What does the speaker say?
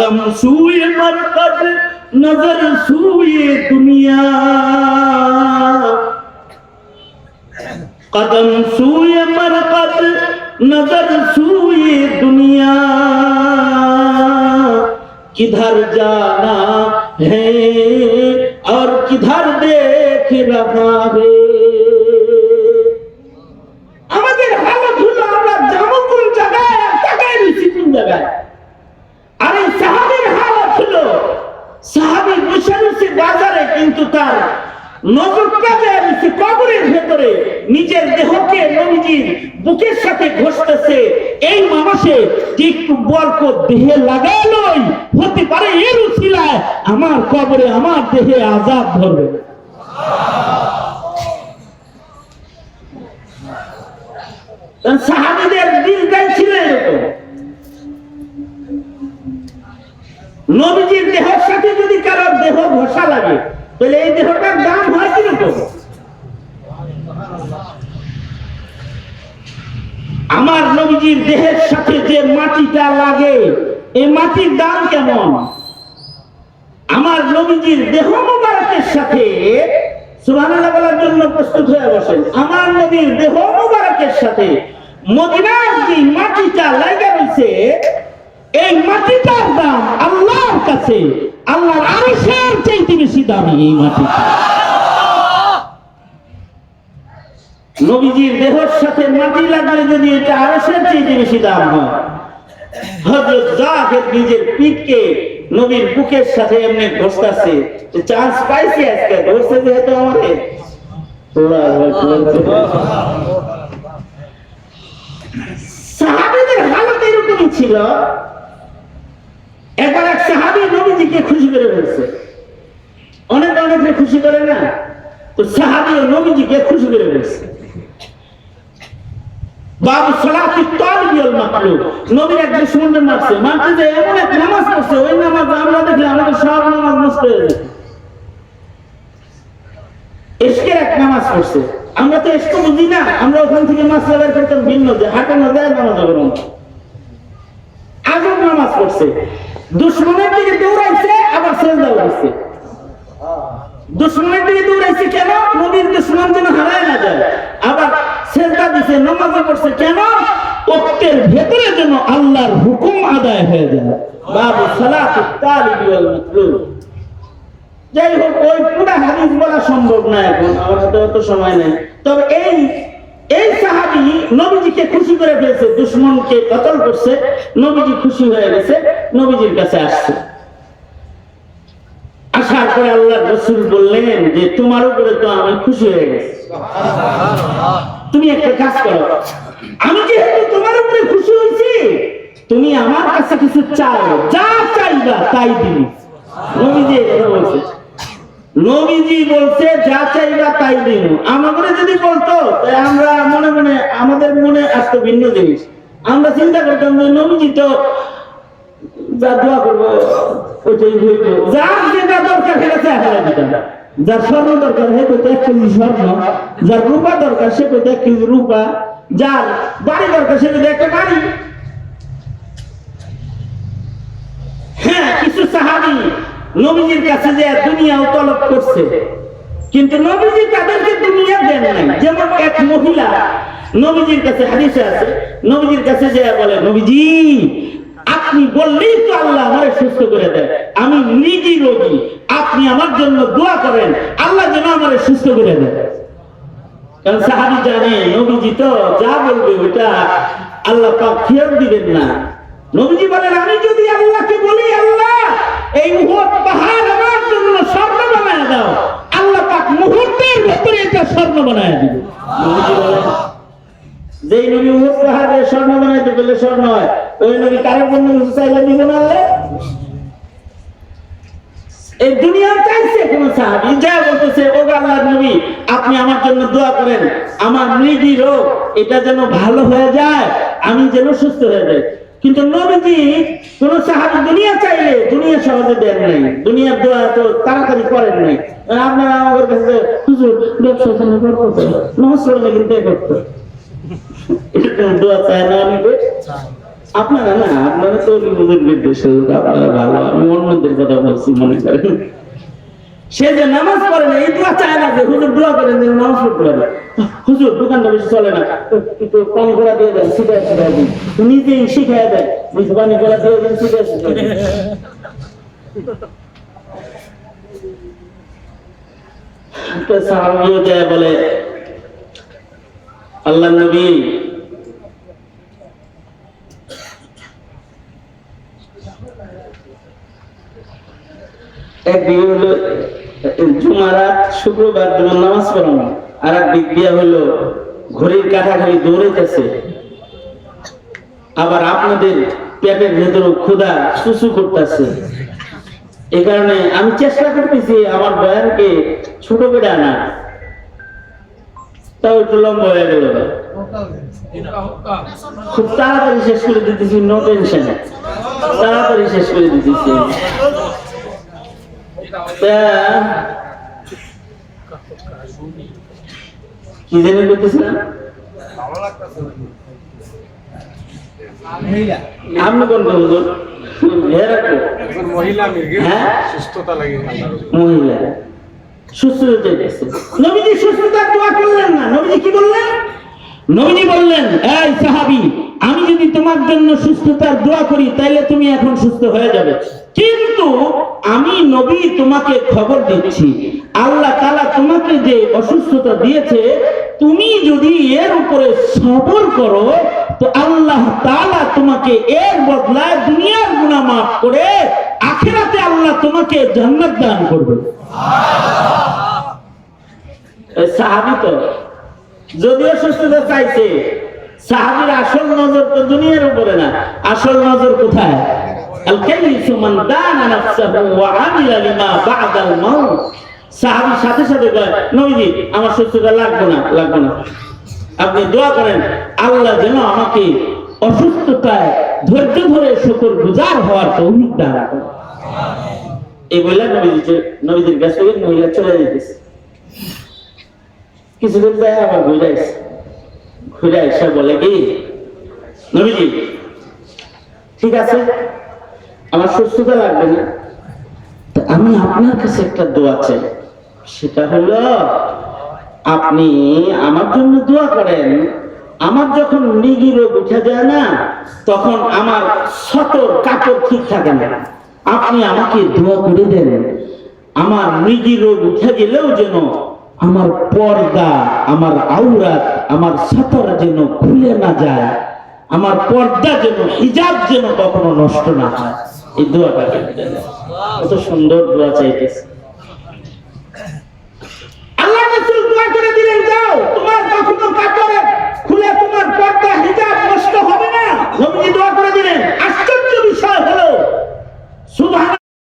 कदम सूए मरकज नजर सूए दुनिया, कदम सूए मरकज नजर सूए दुनिया, किधर जाना है और किधर देख रहा है। আমাদের হালত হলো আমরা যাবো কোন জায়গায়, টাকায় রয়েছি কোন জায়গায়। আর এই সাহাবীর হালত হলো সাহাবী বসে রয়েছে বাজারে, কিন্তু তার নজরটা দেয়া রয়েছে কবরের ভেতরে, নিজের দেহকে নবীজির বুকের সাথে ঘষতেছে। এই মানুষে যে একটু বরকত দেহে লাগালোই হতে পারে, এর উসিলায় আমার কবরে আমার দেহে আযাব ধরবে। সাহাবীদের দিলটাই ছিল এরকম। নবীজির দেহের সাথে যদি কারোর দেহ ঘষা লাগে, তাহলে এই দেহটার দাম হয় কিরকম? আমার নবীজির দেহের সাথে যে মাটিটা লাগে, এই মাটির দাম কেমন? আমার নবীজির দেহ মুবারকের সাথে সুবহানাল্লাহ বলার জন্য প্রস্তুত হয়ে বসেন। আমার নবীর দেহ মুবারকের সাথে মদিনার যে মাটিটা লাগা রয়েছে, এই মাটিটার দাম আল্লাহর কাছে আল্লাহর আরশের চাইতে বেশি দামি। এই মাটিটা নবীজির দেহের সাথে মাটি লাগলে যদি এটা আরশের চাইতে বেশি দাম হয়, হযরত জাহিদ নিজের পিঠকে নবীর বুকের সাথে এমনি ঘষতেছে, চান্স পাইছি আজকে ধরছে যেহেতু আমাদের। সাহাবীদের হালত এরকমই ছিল। একবার এক সাহাবী নবীজিকে খুশি করে ফেলছে। অনেকে খুশি করে না, তো সাহাবী নবীজিকে খুশি করে ফেলছে। বাবু সালাতি তালিবি ওয়াল মাকলুব, নবীর এক দুশমনকে মারছে, মারতে যে এমন এক নামাজ পড়ছে, ওই নামাজ আমরা দেখলে আমাদের সব নামাজ নষ্ট হয়ে যায়। ইশকের এক নামাজ পড়ছে, আমরা তো ইশক বুঝি না, আমরা ওখান থেকে মাসলা বের করতাম ভিন্ন, যে হাঁটানো যায় নামাজ হবে না। আজব নামাজ পড়ছে, দুশমনের দিকে দৌড়াইছে, আবার সেজদা করছে। দুশমনের দিকে দৌড়াইছে কেন? নবীর দুশমন যেন হারায় না যায়। আবার সেজদা দিছে, নামাজে পড়ছে কেন? ওক্তের ভেতরে যেন আল্লাহর হুকুম আদায় হয়ে যায়। বাবু সালাতি তালিবি ওয়াল মাতলুব। যাই হোক, ওই পুরো হাদিস বলা সম্ভব না এখন, আমার হাতে অত সময় নেই। তবে এই সাহাবী নবীজিকে খুশি করে ফেলছে, দুশমনকে কতল করছে, নবীজি খুশি হয়ে গেছে, নবীজির কাছে আসছে। আসার পরে আল্লাহর রাসূল বললেন যে তোমার উপরে তো আমি খুশি হয়ে গেছি, তুমি একটা কাজ করো, আমি যেহেতু তোমার উপরে খুশি হয়েছি, তুমি আমার কাছে কিছু চাও, যা চাইবা তাই দিবি। নবীজি এটা বলছে, নবীজি বলছে যা চাইবা তাই দিব। আমাদের যদি বলতো, আমরা মনে মনে আমাদের মনে আসতো ভিন্ন জিনিস। আমরা চিন্তা করতাম যে নবীজি তো যা দোয়া করবো ওইটাই হইতো, যার যেটা দরকার সেটা চাইলে দিতাম। যার স্বর্ণ দরকার সে কইতো 1 কেজি স্বর্ণ, যার রূপা দরকার সে কইতো 1 কেজি রূপা, যার বাড়ি দরকার সে কইতো একটা বাড়ি। হ্যাঁ, কিছু সাহাবী নবীজির কাছে যে দুনিয়া তলব করছে, কিন্তু নবীজি তাদেরকে দুনিয়া দেন নাই। যেমন এক মহিলা নবীজির কাছে, হাদিসে আছে, নবীজির কাছে যে বলে, নবীজি আপনি বললেই তো আল্লাহ আমারে সুস্থ করে দেয়, আমি মৃগী রোগী, আপনি আমার জন্য দোয়া করেন আল্লাহ যেন আমারে সুস্থ করে দেয়। কারণ সাহাবী জানে নবীজি তো যা বলবে ওটা আল্লাহ পাক ফেরত দিবেন না। নবীজি বলেন, আমি যদি আল্লাহকে বলি আল্লাহ এই উহুদ পাহাড় আমার জন্য স্বর্ণ বানায় দাও, আল্লাহ পাক মুহূর্তের ভিতরে এটা স্বর্ণ বানায় দিবে। নবীজি বলেন, যেই নবী উহুদ পাহাড়ে স্বর্ণ বানাইতে বললে স্বর্ণ হয়, ওই নবী কারোর জন্য কিছু চাইলে দিবে না আল্লাহ? এই দুনিয়া চাইছে কোন সাহাবী যা বলতেছে, ও আল্লাহর নবী আপনি আমার জন্য দোয়া করেন, আমার মৃগী রোগ এটা যেন ভালো হয়ে যায়, আমি যেন সুস্থ হয়ে যাই। কিন্তু নবীজি কোন সাহাবী দুনিয়া চাইলে দুনিয়া সহজে দেন নাই, দুনিয়ার দোয়া তো তাড়াতাড়ি করেন নাই। আপনারা আমার কাছে হুজুর ব্যবসা করতে নমস্কার কিন্তু করতে দোয়া চায় না, আমি আপনারা না, আপনারা তো হুজুর বিদ্বেষী লোক, আপনারা ভালো, আমি অন্যদের কথা বলছি মনে করেন। সে যে নামাজ পড়ে না, এই দোয়া চায় না যে হুজুর দোয়া করেন যে নামাজ পড়তে পারে। হুজুর দোকানটা বেশি চলে না, একটু পানি করা দিয়ে দেন, সিধা সিধা দিন, নিজেই শিখাই দেয়, পানি করা দিয়ে দেন, সিধা সিধা দিন। সাহাবীও যায় বলে, আল্লাহর নবী একদিকে হলো জুমারাত, শুক্রবার জুমার নামাজ পড়ানো, আর একদিক দিয়ে হলো ঘড়ির কাঁটা খালি দৌড়াইতেছে, আবার আপনাদের পেটের ভেতরে ক্ষুধা সুসু করতেছে। এই কারণে আমি চেষ্টা করতেছি আমার বয়ানকে ছোট করে আনা, তাও একটু লম্বা হয়ে গেল, খুব তাড়াতাড়ি শেষ করে দিতেছি, নো টেনশন, তাড়াতাড়ি শেষ করে দিতেছি। কি জানি করতেছিলাম, আপনি কোন হুজুর? মহিলা সুস্থ হতে গেছে, নবীজি সুস্থতার দোয়া করলেন না। নবীজি কি বললেন? নবীজি বললেন, এই সাহাবী, আমি যদি তোমার জন্য সুস্থতার দোয়া করি তাহলে তুমি এখন সুস্থ হয়ে যাবে, কিন্তু আমি নবী তোমাকে খবর দিচ্ছি, আল্লাহ তাআলা তোমাকে যে অসুস্থতা দিয়েছে, তুমি যদি এর উপরে সবর করো তো আল্লাহ তাআলা তোমাকে এর বদলায় দুনিয়ার গুনাহ মাফ করে আখিরাতে আল্লাহ তোমাকে জান্নাত দান করবে। সাহাবী তো যদিও সুস্থতা চাইছে, সাহাবীর আসল নজর তো দুনিয়ার উপরে না, আসল নজর কোথায়? আল কাইসু মান দানা নাফসাহু ওয়া আমিলা লিমা বা'দাল মাউত। সাহাবী সাথে সাথে কয়, নবীজি আমার সুস্থতা লাগবে না, লাগবে না, আপনি দোয়া করেন আল্লাহ যেন আমাকে অসুস্থতায় ধৈর্য ধরে শুকরগুজার হওয়ার তৌফিক দান করেন। এই বলে নবীজির কাছে মহিলা চলে যেতেছে, কিছুদিন যায় আবার ঘুরে এসে বলে কি, নবীজি ঠিক আছে আমার সুস্থতা লাগবে না, আমি আপনার কাছে একটা দোয়া চাই, সেটা হলো আপনি আমার জন্য দোয়া করেন, আমার যখন মৃগী রোগ উঠে যায় না, তখন আমার সতর কাপড় ঠিক থাকে না, আপনি আমাকে দোয়া করে দেন আমার মৃগী রোগ উঠে গেলেও যেন আমার পর্দা, আমার আওরাত, আমার সতর যেন খুলে না যায়, আমার পর্দা যেন, হিজাব যেন কখনো নষ্ট না হয়। এই দোয়াটা কত সুন্দর দোয়া চাইতেছে।